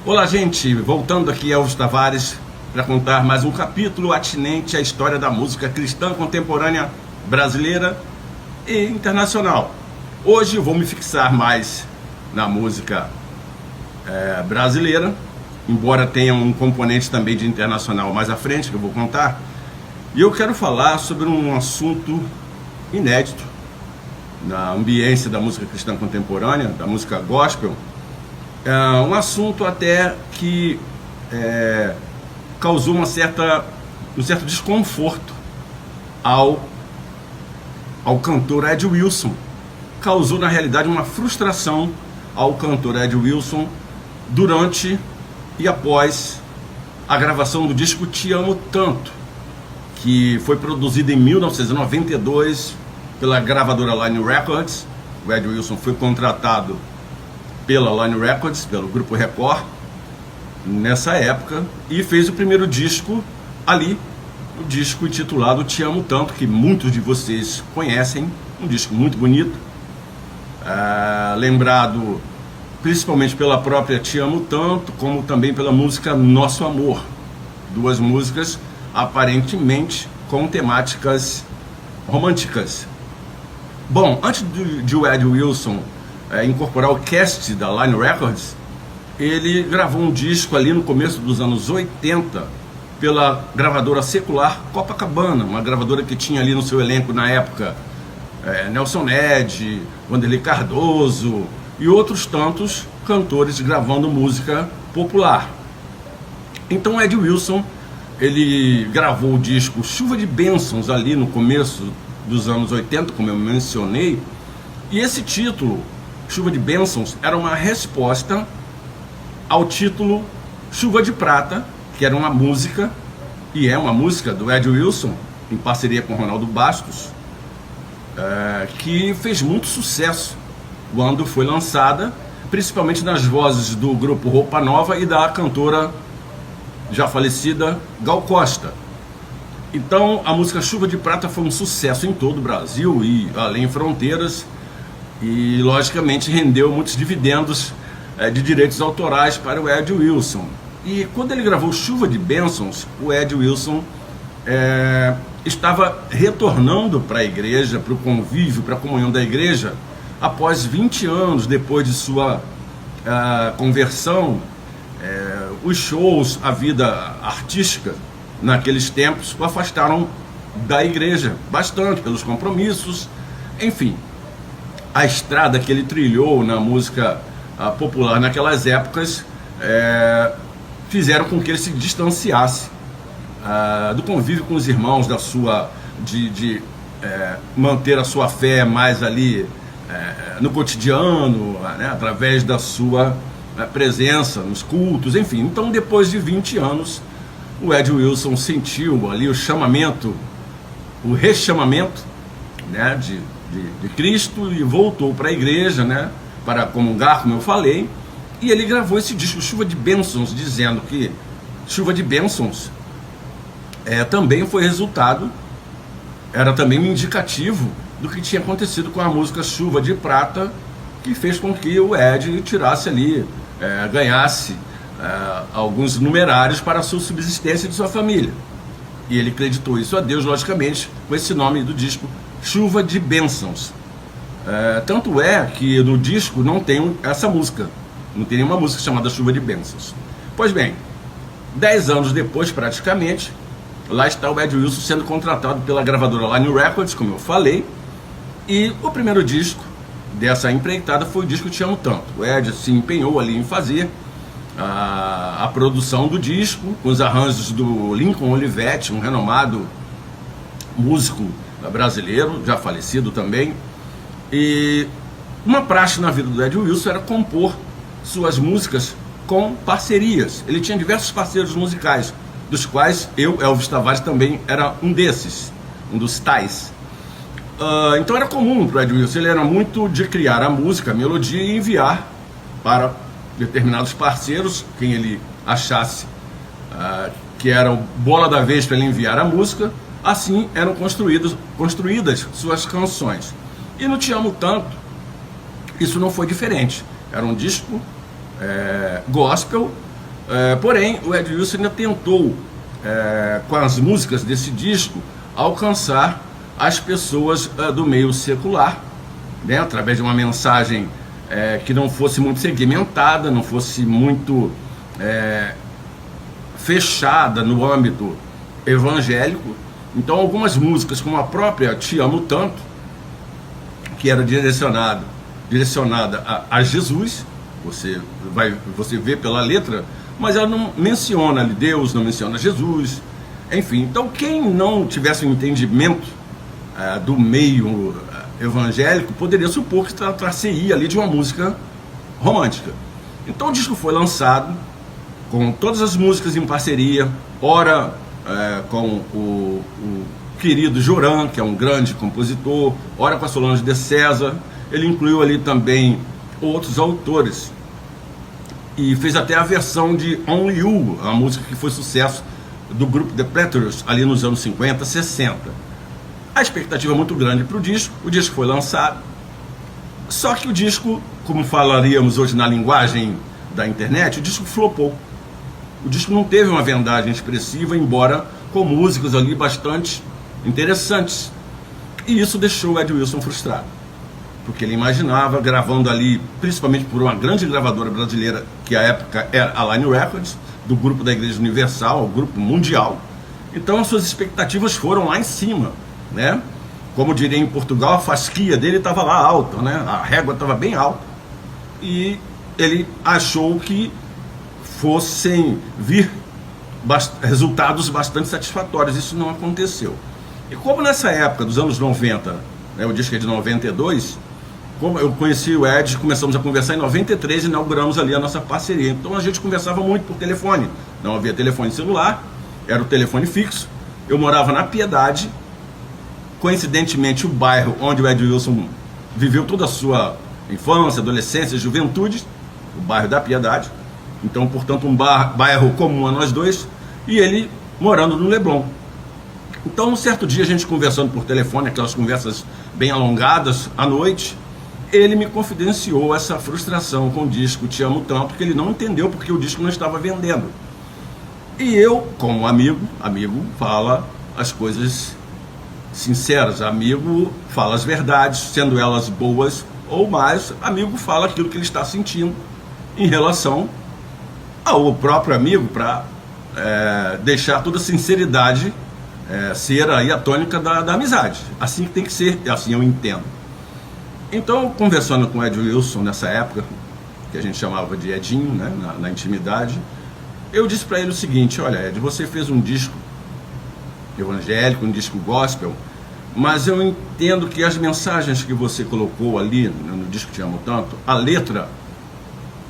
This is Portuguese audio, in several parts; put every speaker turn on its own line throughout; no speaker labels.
Olá, gente, voltando aqui Elvis Tavares para contar mais um capítulo atinente à história da música cristã contemporânea brasileira e internacional. Hoje eu vou me fixar mais na música brasileira, embora tenha um componente também de internacional mais à frente que eu vou contar. E eu quero falar sobre um assunto inédito na ambiência da música cristã contemporânea, da música gospel. Um assunto até que causou um certo desconforto ao cantor Ed Wilson. Causou, na realidade, uma frustração ao cantor Ed Wilson durante e após a gravação do disco Te Amo Tanto, que foi produzido em 1992 pela gravadora Line Records. O Ed Wilson foi contratado pela Line Records, pelo Grupo Record, nessa época, e fez o primeiro disco ali, o disco intitulado Te Amo Tanto, que muitos de vocês conhecem, um disco muito bonito, lembrado principalmente pela própria Te Amo Tanto, como também pela música Nosso Amor, duas músicas aparentemente com temáticas românticas. Bom, antes de o Ed Wilson incorporar o cast da Line Records, ele gravou um disco ali no começo dos anos 80 pela gravadora secular Copacabana, uma gravadora que tinha ali no seu elenco na época Nelson Ned, Wanderlei Cardoso e outros tantos cantores gravando música popular. Então Ed Wilson, ele gravou o disco Chuva de Bênçãos ali no começo dos anos 80, como eu mencionei, e esse título, Chuva de Bênçãos, era uma resposta ao título Chuva de Prata, que era uma música, e é uma música do Ed Wilson, em parceria com Ronaldo Bastos, que fez muito sucesso quando foi lançada, principalmente nas vozes do grupo Roupa Nova e da cantora já falecida Gal Costa. Então a música Chuva de Prata foi um sucesso em todo o Brasil e além fronteiras, e logicamente rendeu muitos dividendos de direitos autorais para o Ed Wilson. E quando ele gravou Chuva de Bênçãos, o Ed Wilson estava retornando para a igreja, para o convívio, para a comunhão da igreja, após 20 anos depois de sua conversão. Os shows, a vida artística naqueles tempos o afastaram da igreja bastante pelos compromissos, enfim. A estrada que ele trilhou na música popular naquelas épocas fizeram com que ele se distanciasse do convívio com os irmãos, de manter a sua fé mais ali no cotidiano, né, através da sua presença nos cultos, enfim. Então, depois de 20 anos, o Ed Wilson sentiu ali o chamamento, o rechamamento, né, de Cristo, e voltou para a igreja, né, para comungar, como eu falei, e ele gravou esse disco Chuva de Bênçãos, dizendo que Chuva de Bênçãos também foi resultado, era também um indicativo do que tinha acontecido com a música Chuva de Prata, que fez com que o Ed tirasse ali, ganhasse alguns numerários para a sua subsistência e de sua família. E ele acreditou isso a Deus, logicamente, com esse nome do disco, Chuva de Bênçãos. Tanto é que no disco não tem essa música, não tem nenhuma música chamada Chuva de Bênçãos. Pois bem, 10 anos depois, praticamente, lá está o Ed Wilson sendo contratado pela gravadora Line Records, como eu falei, e o primeiro disco dessa empreitada foi o disco Te Amo Tanto. O Ed se empenhou ali em fazer a produção do disco, com os arranjos do Lincoln Olivetti, um renomado músico brasileiro, já falecido também. E uma praxe na vida do Ed Wilson era compor suas músicas com parcerias. Ele tinha diversos parceiros musicais, dos quais eu, Elvis Tavares, também era um desses, um dos tais. Então era comum para o Ed Wilson, ele era muito de criar a música, a melodia e enviar para determinados parceiros, quem ele achasse que era o bola da vez para ele enviar a música. Assim eram construídas suas canções. E no Te Amo Tanto, isso não foi diferente. Era um disco gospel, Porém, o Ed Wilson ainda tentou, com as músicas desse disco, alcançar as pessoas do meio secular, né, através de uma mensagem que não fosse muito segmentada, não fosse muito fechada no âmbito evangélico. Então, algumas músicas, como a própria Te Amo Tanto, que era direcionada a Jesus, você vê pela letra, mas ela não menciona ali Deus, não menciona Jesus, enfim. Então, quem não tivesse um entendimento do meio evangélico poderia supor que tratasse-ia ali de uma música romântica. Então, o disco foi lançado com todas as músicas em parceria, ora com o querido Joran, que é um grande compositor, ora com a Solange de César. Ele incluiu ali também outros autores e fez até a versão de Only You, a música que foi sucesso do grupo The Platters ali nos anos 50, 60. A expectativa é muito grande para o disco foi lançado, só que o disco, como falaríamos hoje na linguagem da internet, o disco flopou. O disco não teve uma vendagem expressiva, embora com músicas ali bastante interessantes. E isso deixou o Ed Wilson frustrado, porque ele imaginava, gravando ali, principalmente por uma grande gravadora brasileira, que à época era a Line Records, do grupo da Igreja Universal, o grupo mundial. Então as suas expectativas foram lá em cima, né? Como diria em Portugal, a fasquia dele estava lá alta, né? A régua estava bem alta. E ele achou que fossem vir resultados bastante satisfatórios. Isso não aconteceu. E como nessa época dos anos 90, né, o disco é de 92, como eu conheci o Ed, começamos a conversar em 93 e inauguramos ali a nossa parceria. Então a gente conversava muito por telefone. Não havia telefone celular, era o telefone fixo. Eu morava na Piedade, coincidentemente o bairro onde o Ed Wilson viveu toda a sua infância, adolescência, juventude, o bairro da Piedade. Então, portanto, um bairro comum a nós dois, e ele morando no Leblon. Então, um certo dia, a gente conversando por telefone, aquelas conversas bem alongadas à noite, ele me confidenciou essa frustração com o disco Te Amo Tanto, que ele não entendeu porque o disco não estava vendendo. E eu, como amigo fala as coisas sinceras, amigo fala as verdades, sendo elas boas ou más, amigo fala aquilo que ele está sentindo em relação ao próprio amigo, para deixar toda a sinceridade ser aí a tônica da amizade. Assim que tem que ser, assim eu entendo. Então, conversando com o Ed Wilson nessa época, que a gente chamava de Edinho, né, na intimidade, eu disse para ele o seguinte: olha, Ed, você fez um disco evangélico, um disco gospel, mas eu entendo que as mensagens que você colocou ali no disco Te Amo Tanto, a letra,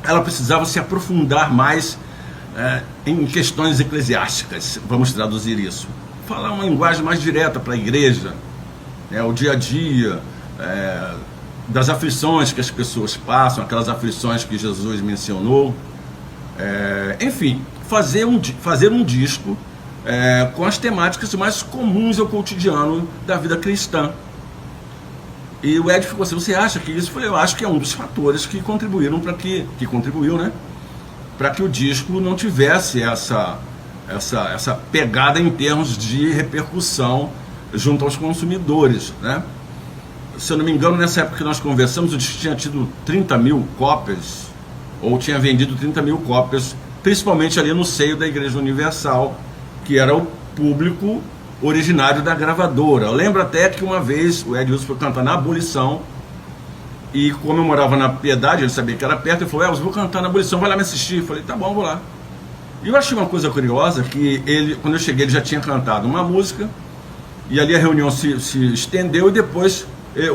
ela precisava se aprofundar mais em questões eclesiásticas, vamos traduzir isso. Falar uma linguagem mais direta para a igreja, o dia a dia, das aflições que as pessoas passam, aquelas aflições que Jesus mencionou. Enfim, fazer um disco com as temáticas mais comuns ao cotidiano da vida cristã. E o Ed ficou assim: você acha que isso? Eu falei: eu acho que é um dos fatores que contribuiu, né, para que o disco não tivesse essa pegada em termos de repercussão junto aos consumidores, né? Se eu não me engano, nessa época que nós conversamos, o disco tinha tido 30 mil cópias, ou tinha vendido 30 mil cópias, principalmente ali no seio da Igreja Universal, que era o público originário da gravadora. Eu lembro até que uma vez o Ed Wilson foi cantar na Abolição, e como eu morava na Piedade, ele sabia que era perto, ele falou: eu vou cantar na Abolição, vai lá me assistir. Eu falei: tá bom, vou lá. E eu achei uma coisa curiosa, que ele, quando eu cheguei, ele já tinha cantado uma música, e ali a reunião se estendeu, e depois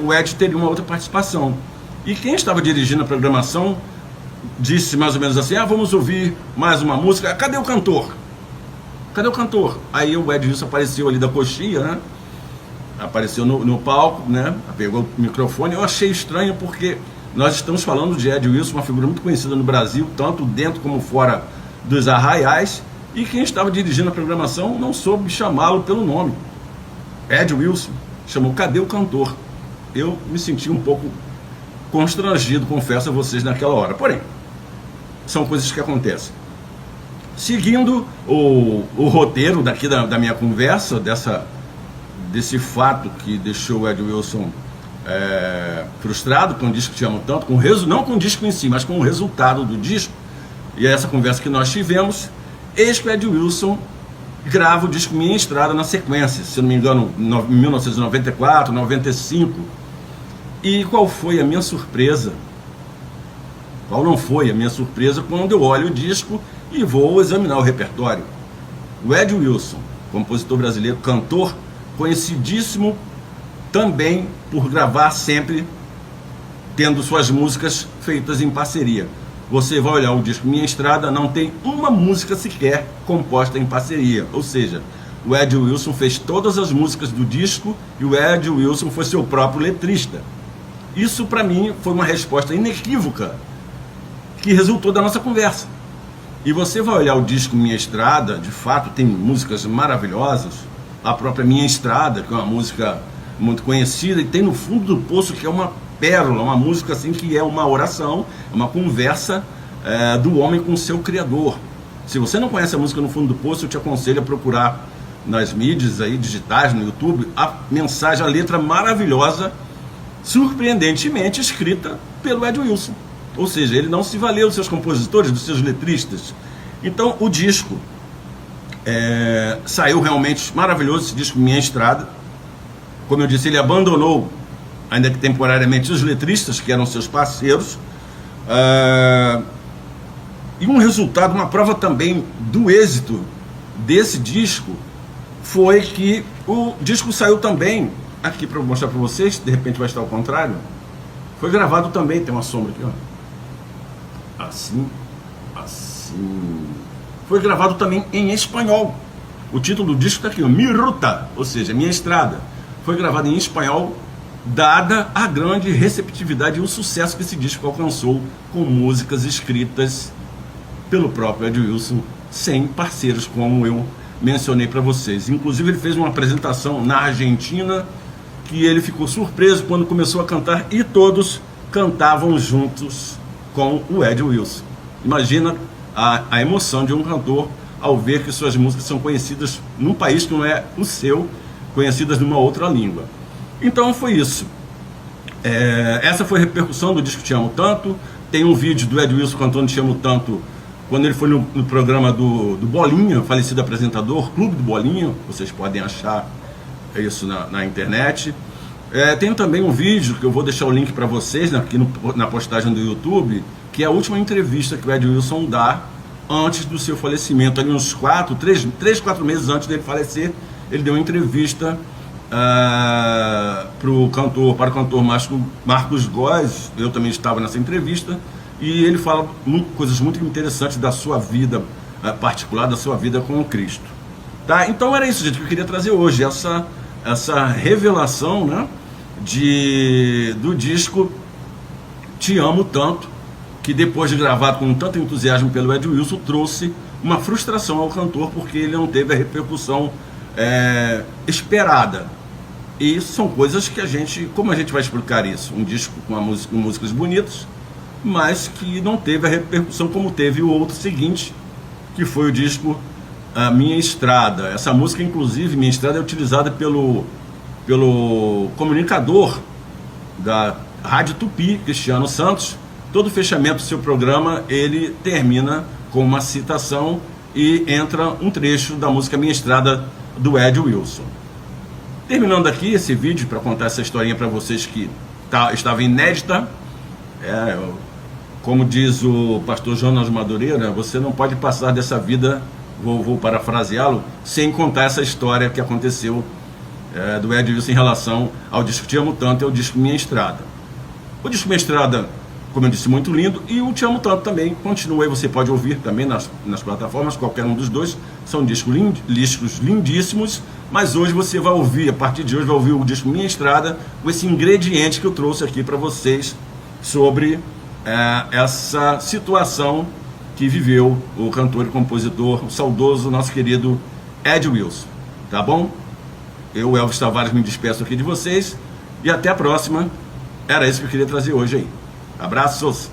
o Ed teria uma outra participação. E quem estava dirigindo a programação disse mais ou menos assim: vamos ouvir mais uma música, cadê o cantor? Cadê o cantor? Aí o Ed Wilson apareceu ali da coxinha, né? Apareceu no palco, né? Pegou o microfone. Eu achei estranho porque nós estamos falando de Ed Wilson, uma figura muito conhecida no Brasil, tanto dentro como fora dos arraiais, e quem estava dirigindo a programação não soube chamá-lo pelo nome. Ed Wilson chamou: cadê o cantor? Eu me senti um pouco constrangido, confesso a vocês, naquela hora. Porém, são coisas que acontecem. seguindo o roteiro daqui da minha conversa, desse fato que deixou o Ed Wilson frustrado com o disco Te Amo Tanto, não com o disco em si, mas com o resultado do disco, e essa conversa que nós tivemos, eis que o Ed Wilson grava o disco Minha Estrada na sequência, se não me engano, em 1994, 95. E qual foi a minha surpresa? Qual não foi a minha surpresa quando eu olho o disco e vou examinar o repertório? O Ed Wilson, compositor brasileiro, cantor, conhecidíssimo também por gravar sempre tendo suas músicas feitas em parceria. Você vai olhar o disco Minha Estrada, não tem uma música sequer composta em parceria. Ou seja, o Ed Wilson fez todas as músicas do disco e o Ed Wilson foi seu próprio letrista. Isso para mim foi uma resposta inequívoca que resultou da nossa conversa. E você vai olhar o disco Minha Estrada, de fato tem músicas maravilhosas, a própria Minha Estrada, que é uma música muito conhecida, e tem No Fundo do Poço, que é uma pérola, uma música assim que é uma oração, uma conversa do homem com o seu criador. Se você não conhece a música No Fundo do Poço, eu te aconselho a procurar nas mídias aí digitais, no YouTube, a mensagem, a letra maravilhosa, surpreendentemente escrita pelo Ed Wilson. Ou seja, ele não se valeu dos seus compositores, dos seus letristas. Então o disco saiu realmente maravilhoso, esse disco Minha Estrada. Como eu disse, ele abandonou, ainda que temporariamente, os letristas, que eram seus parceiros. E um resultado, uma prova também do êxito desse disco, foi que o disco saiu também, aqui para mostrar para vocês, de repente vai estar ao contrário, foi gravado também, tem uma sombra aqui, ó. Assim. Foi gravado também em espanhol. O título do disco está aqui, ó, Mi Ruta, ou seja, Minha Estrada. Foi gravado em espanhol, dada a grande receptividade e o sucesso que esse disco alcançou com músicas escritas pelo próprio Ed Wilson, sem parceiros, como eu mencionei para vocês. Inclusive ele fez uma apresentação na Argentina que ele ficou surpreso quando começou a cantar e todos cantavam juntos com o Ed Wilson. Imagina a emoção de um cantor ao ver que suas músicas são conhecidas num país que não é o seu, conhecidas numa outra língua. Então foi isso. Essa foi a repercussão do disco Te Amo Tanto. Tem um vídeo do Ed Wilson cantando Te Amo Tanto quando ele foi no programa do Bolinha, falecido apresentador, Clube do Bolinha. Vocês podem achar isso na internet. Tem também um vídeo que eu vou deixar o link para vocês aqui na postagem do YouTube, que é a última entrevista que o Ed Wilson dá antes do seu falecimento. Ali uns 4 meses antes dele falecer, ele deu uma entrevista para o cantor Marcos Góes. Eu também estava nessa entrevista, e ele fala coisas muito interessantes da sua vida particular, da sua vida com o Cristo. Tá? Então era isso, gente, que eu queria trazer hoje, essa revelação, né, do disco Te Amo Tanto, que depois de gravado com tanto entusiasmo pelo Ed Wilson, trouxe uma frustração ao cantor, porque ele não teve a repercussão esperada. E são coisas que como a gente vai explicar isso? Um disco com músicas bonitas, mas que não teve a repercussão como teve o outro seguinte, que foi o disco Minha Estrada. Essa música, inclusive, Minha Estrada, é utilizada pelo comunicador da Rádio Tupi, Cristiano Santos. Todo fechamento do seu programa, ele termina com uma citação e entra um trecho da música Minha Estrada, do Ed Wilson. Terminando aqui esse vídeo para contar essa historinha para vocês que estava inédita. Como diz o pastor Jonas Madureira, você não pode passar dessa vida, vou parafraseá-lo, sem contar essa história que aconteceu do Ed Wilson em relação ao disco Te Amo Tanto e ao disco Minha Estrada. O disco Minha Estrada, como eu disse, muito lindo, e o Te Amo Tanto também continua, e você pode ouvir também nas plataformas, qualquer um dos dois. São discos lindíssimos, mas hoje você vai ouvir, a partir de hoje vai ouvir o disco Minha Estrada, com esse ingrediente que eu trouxe aqui para vocês sobre essa situação que viveu o cantor e compositor, o saudoso, nosso querido Ed Wilson. Tá bom? Eu, Elvis Tavares, me despeço aqui de vocês, e até a próxima. Era isso que eu queria trazer hoje aí. Abraços!